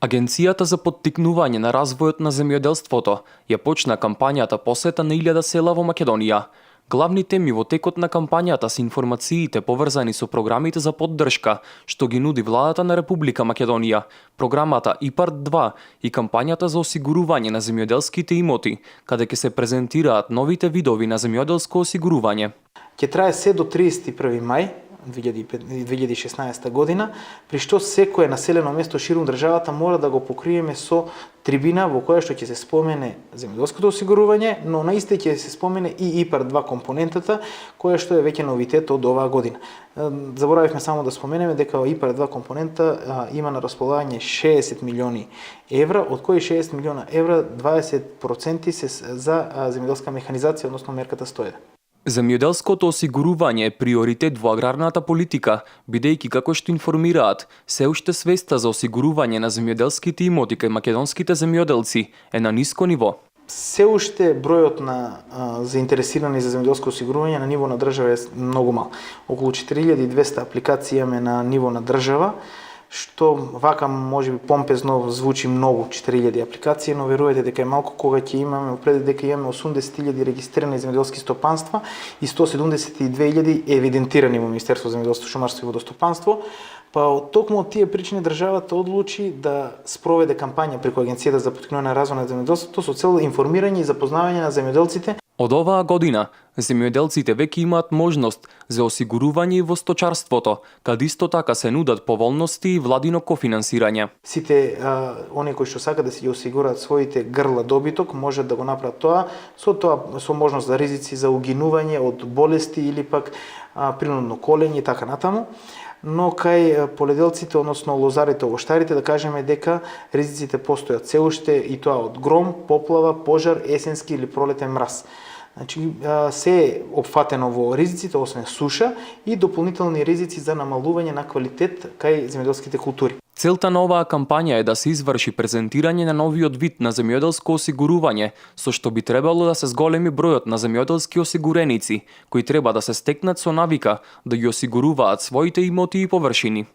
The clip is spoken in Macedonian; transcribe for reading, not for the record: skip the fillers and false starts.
Агенцијата за поттикнување на развојот на земјоделството ја почна кампањата посета на 1000 села во Македонија. Главни теми во текот на кампањата се информациите поврзани со програмите за поддршка што ги нуди владата на Република Македонија, програмата ИПАРД 2 и кампањата за осигурување на земјоделските имоти, каде ќе се презентираат новите видови на земјоделско осигурување. Ќе трае се до 31 мај 2016 година, при што секое населено место ширум државата мора да го покриеме со трибина во која што ќе се спомене земјоделското осигурување, но на исте ќе се спомене и ИПАРД 2 компонентата, која што е веќе новитет од оваа година. Заборавивме само да споменеме дека ИПАРД 2 компонента има на располагање 60 милиони евра, од кои 60 милиона евра 20% се за земјоделска механизација, односно мерката 101. Земјоделското осигурување е приоритет во аграрната политика, бидејќи како што информираат, се уште свеста за осигурување на земјоделските имоти кај македонските земјоделци е на ниско ниво. Се уште бројот на заинтересирани за земјоделско осигурување на ниво на држава е многу мал. Околу 4200 апликации имаме на ниво на држава, што вака можеби помпезно звучи многу, 4000 апликации, но верувате дека е малку кога ќе имаме пред дека имаме 80.000 регистрирани земјоделски стопанства и 172.000 евидентирани во Министерство за земјоделство, шумарство и водостопанство. Па токму од тие причини државата одлучи да спроведе кампања преку Агенцијата за поттикнување на развој на земјоделството со цел информирање и запознавање на земјоделците. Од оваа година, земјоделците веќе имаат можност за осигурување и во сточарството, каде исто така се нудат поволности и владино кофинансирање. Сите оние кои што сакаат да си ги осигурат своите грла добиток, можат да го направат тоа со можност за ризици за угинување од болести или пак принудно колење и така натаму. Но кај поледелците, односно лозарите, овоштарите, да кажеме дека ризиците постојат се уште и тоа од гром, поплава, пожар, есенски или пролетен мраз. Значи, се е опфатено во ризиците, освен суша и дополнителни ризици за намалување на квалитет кај земјоделските култури. Целта на оваа кампања е да се изврши презентирање на новиот вид на земјоделско осигурување, со што би требало да се зголеми бројот на земјоделски осигуреници, кои треба да се стекнат со навика да ги осигуруваат своите имоти и површини.